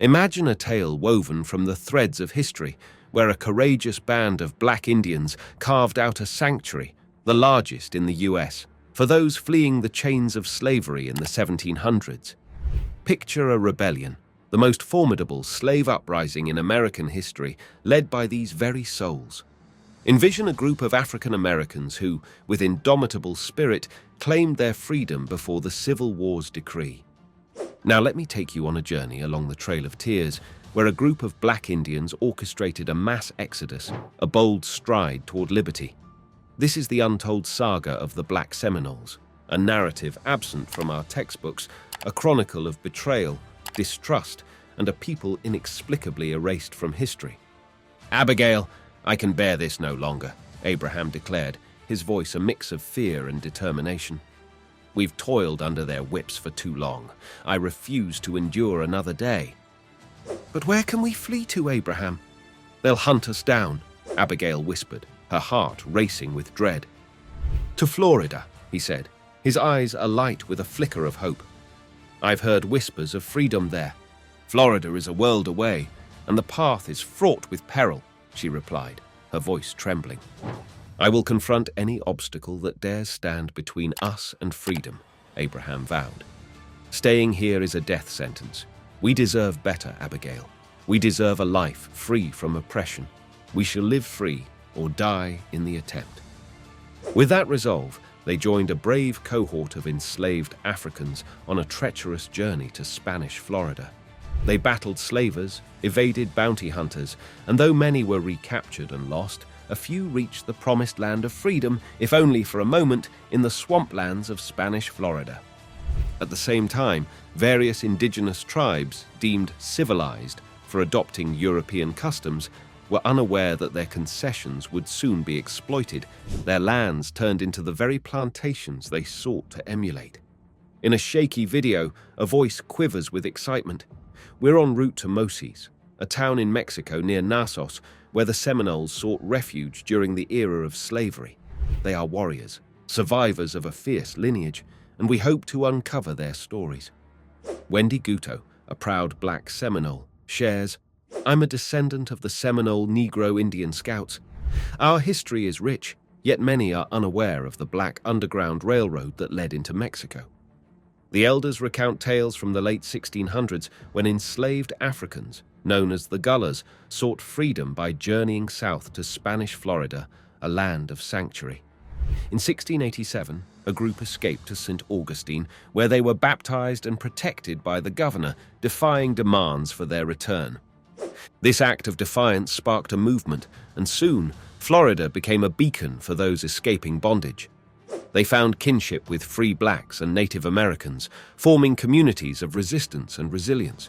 Imagine a tale woven from the threads of history, where a courageous band of black Indians carved out a sanctuary, the largest in the US, for those fleeing the chains of slavery in the 1700s. Picture a rebellion, the most formidable slave uprising in American history, led by these very souls. Envision a group of African Americans who, with indomitable spirit, claimed their freedom before the Civil War's decree. Now let me take you on a journey along the Trail of Tears, where a group of black Indians orchestrated a mass exodus, a bold stride toward liberty. This is the untold saga of the Black Seminoles, a narrative absent from our textbooks, a chronicle of betrayal, distrust, and a people inexplicably erased from history. "Abigail, I can bear this no longer," Abraham declared, his voice a mix of fear and determination. "We've toiled under their whips for too long. I refuse to endure another day." "But where can we flee to, Abraham?" "They'll hunt us down," Abigail whispered, her heart racing with dread. "To Florida," he said, his eyes alight with a flicker of hope. "I've heard whispers of freedom there. Florida is a world away, and the path is fraught with peril," she replied, her voice trembling. "I will confront any obstacle that dares stand between us and freedom," Abraham vowed. "Staying here is a death sentence. We deserve better, Abigail. We deserve a life free from oppression. We shall live free or die in the attempt." With that resolve, they joined a brave cohort of enslaved Africans on a treacherous journey to Spanish Florida. They battled slavers, evaded bounty hunters, and though many were recaptured and lost, a few reached the promised land of freedom, if only for a moment, in the swamplands of Spanish Florida. At the same time, various indigenous tribes, deemed civilized for adopting European customs, were unaware that their concessions would soon be exploited, their lands turned into the very plantations they sought to emulate. In a shaky video, a voice quivers with excitement. "We're en route to Moses, a town in Mexico near Nasos, where the Seminoles sought refuge during the era of slavery. They are warriors, survivors of a fierce lineage, and we hope to uncover their stories." Wendy Guto, a proud black Seminole, shares, "I'm a descendant of the Seminole Negro Indian Scouts. Our history is rich, yet many are unaware of the black underground railroad that led into Mexico." The elders recount tales from the late 1600s when enslaved Africans, known as the Gullahs, sought freedom by journeying south to Spanish Florida, a land of sanctuary. In 1687, a group escaped to St. Augustine, where they were baptized and protected by the governor, defying demands for their return. This act of defiance sparked a movement, and soon, Florida became a beacon for those escaping bondage. They found kinship with free blacks and Native Americans, forming communities of resistance and resilience.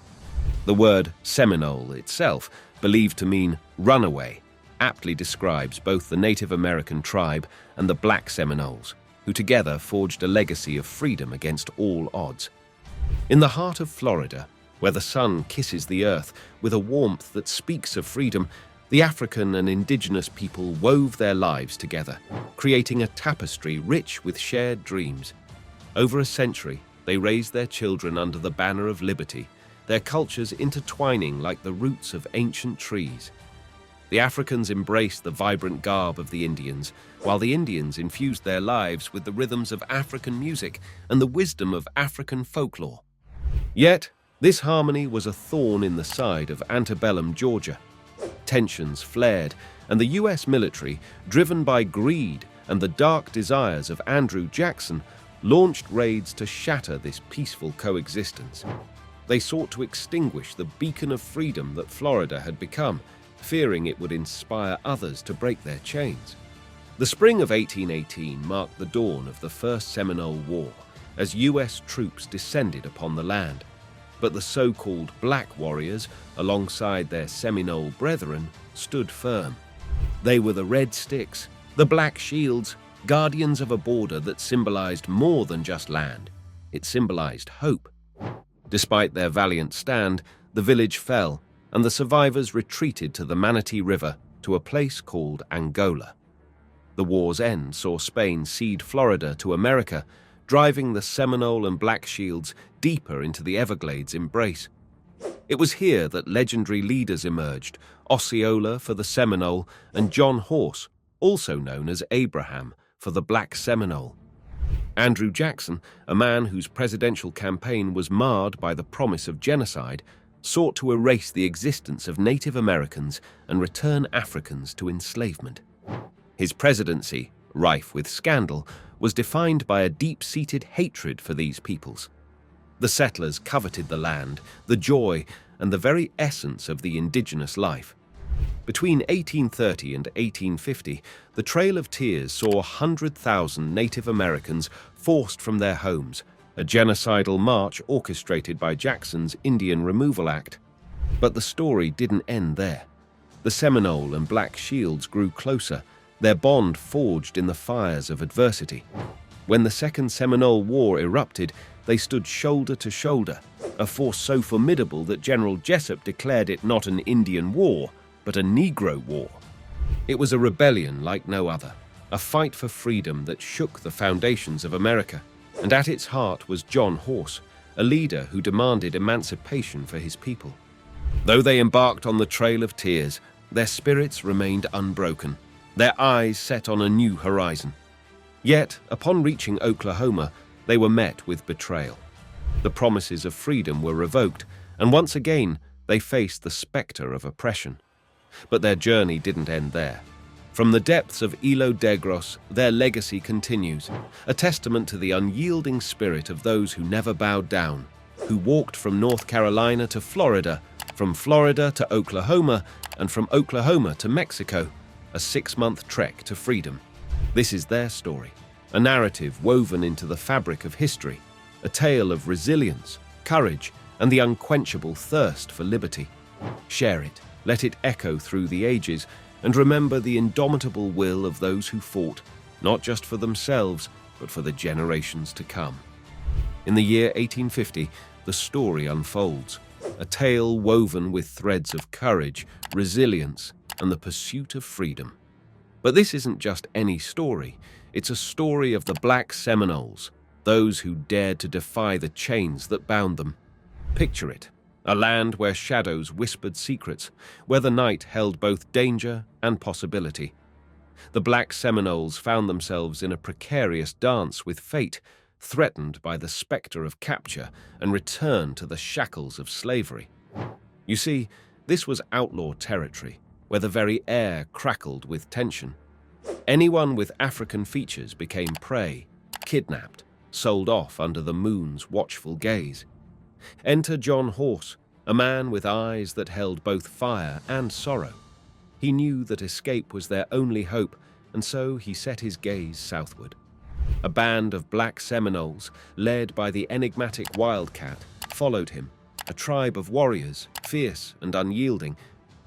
The word Seminole itself, believed to mean runaway, aptly describes both the Native American tribe and the Black Seminoles, who together forged a legacy of freedom against all odds. In the heart of Florida, where the sun kisses the earth with a warmth that speaks of freedom, the African and indigenous people wove their lives together, creating a tapestry rich with shared dreams. Over a century, they raised their children under the banner of liberty, their cultures intertwining like the roots of ancient trees. The Africans embraced the vibrant garb of the Indians, while the Indians infused their lives with the rhythms of African music and the wisdom of African folklore. Yet, this harmony was a thorn in the side of antebellum Georgia. Tensions flared, and the US military, driven by greed and the dark desires of Andrew Jackson, launched raids to shatter this peaceful coexistence. They sought to extinguish the beacon of freedom that Florida had become, fearing it would inspire others to break their chains. The spring of 1818 marked the dawn of the First Seminole War, as US troops descended upon the land. But the so-called Black Warriors, alongside their Seminole brethren, stood firm. They were the Red Sticks, the Black Shields, guardians of a border that symbolized more than just land. It symbolized hope. Despite their valiant stand, the village fell, and the survivors retreated to the Manatee River to a place called Angola. The war's end saw Spain cede Florida to America, driving the Seminole and Black Shields deeper into the Everglades' embrace. It was here that legendary leaders emerged, Osceola for the Seminole and John Horse, also known as Abraham, for the Black Seminole. Andrew Jackson, a man whose presidential campaign was marred by the promise of genocide, sought to erase the existence of Native Americans and return Africans to enslavement. His presidency, rife with scandal, was defined by a deep-seated hatred for these peoples. The settlers coveted the land, the joy, and the very essence of the indigenous life. Between 1830 and 1850, the Trail of Tears saw 100,000 Native Americans forced from their homes, a genocidal march orchestrated by Jackson's Indian Removal Act. But the story didn't end there. The Seminole and Black Shields grew closer, their bond forged in the fires of adversity. When the Second Seminole War erupted, they stood shoulder to shoulder, a force so formidable that General Jessup declared it not an Indian war, but a Negro war. It was a rebellion like no other, a fight for freedom that shook the foundations of America. And at its heart was John Horse, a leader who demanded emancipation for his people. Though they embarked on the Trail of Tears, their spirits remained unbroken, their eyes set on a new horizon. Yet, upon reaching Oklahoma, they were met with betrayal. The promises of freedom were revoked, and once again they faced the specter of oppression. But their journey didn't end there. From the depths of Ilo Degros, their legacy continues, a testament to the unyielding spirit of those who never bowed down, who walked from North Carolina to Florida, from Florida to Oklahoma, and from Oklahoma to Mexico, a 6-month trek to freedom. This is their story, a narrative woven into the fabric of history, a tale of resilience, courage, and the unquenchable thirst for liberty. Share it, let it echo through the ages, and remember the indomitable will of those who fought, not just for themselves, but for the generations to come. In the year 1850, the story unfolds, a tale woven with threads of courage, resilience, and the pursuit of freedom. But this isn't just any story, it's a story of the Black Seminoles, those who dared to defy the chains that bound them. Picture it, a land where shadows whispered secrets, where the night held both danger and possibility. The Black Seminoles found themselves in a precarious dance with fate, threatened by the specter of capture and return to the shackles of slavery. You see, this was outlaw territory, where the very air crackled with tension. Anyone with African features became prey, kidnapped, sold off under the moon's watchful gaze. Enter John Horse, a man with eyes that held both fire and sorrow. He knew that escape was their only hope, and so he set his gaze southward. A band of Black Seminoles, led by the enigmatic Wildcat, followed him, a tribe of warriors, fierce and unyielding.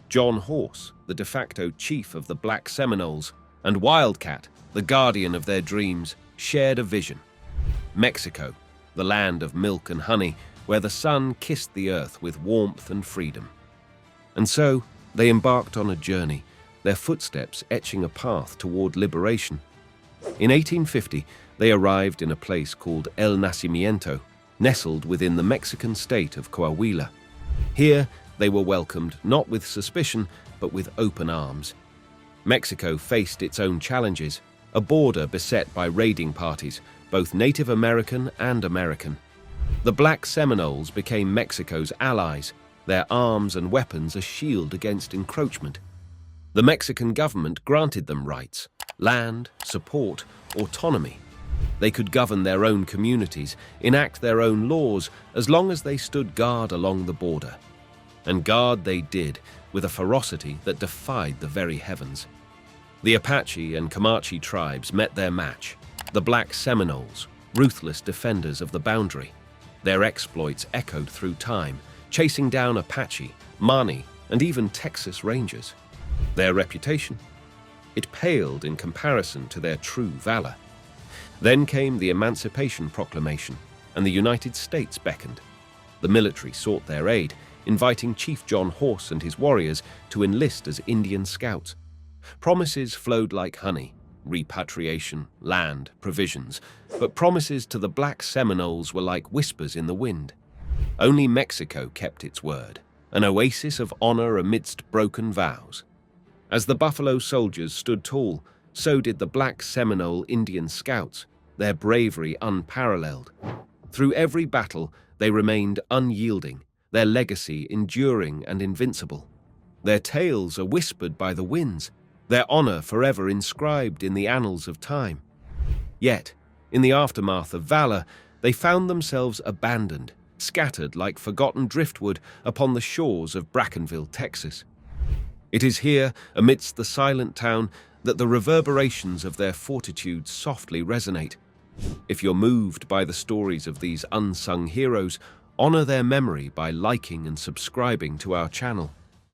John Horse, the de facto chief of the Black Seminoles, and Wildcat, the guardian of their dreams, shared a vision. Mexico, the land of milk and honey, where the sun kissed the earth with warmth and freedom. And so, they embarked on a journey, their footsteps etching a path toward liberation. In 1850, they arrived in a place called El Nacimiento, nestled within the Mexican state of Coahuila. Here, they were welcomed not with suspicion, but with open arms. Mexico faced its own challenges, a border beset by raiding parties, both Native American and American. The Black Seminoles became Mexico's allies, their arms and weapons a shield against encroachment. The Mexican government granted them rights, land, support, autonomy. They could govern their own communities, enact their own laws, as long as they stood guard along the border. And guard they did, with a ferocity that defied the very heavens. The Apache and Comanche tribes met their match, the Black Seminoles, ruthless defenders of the boundary. Their exploits echoed through time, chasing down Apache, Mani, and even Texas Rangers. Their reputation? It paled in comparison to their true valor. Then came the Emancipation Proclamation, and the United States beckoned. The military sought their aid, inviting Chief John Horse and his warriors to enlist as Indian scouts. Promises flowed like honey, repatriation, land, provisions, but promises to the Black Seminoles were like whispers in the wind. Only Mexico kept its word, an oasis of honor amidst broken vows. As the Buffalo Soldiers stood tall, so did the Black Seminole Indian Scouts, their bravery unparalleled. Through every battle, they remained unyielding, their legacy enduring and invincible. Their tales are whispered by the winds, their honor forever inscribed in the annals of time. Yet, in the aftermath of valor, they found themselves abandoned, scattered like forgotten driftwood upon the shores of Brackenville, Texas. It is here, amidst the silent town, that the reverberations of their fortitude softly resonate. If you're moved by the stories of these unsung heroes, honor their memory by liking and subscribing to our channel.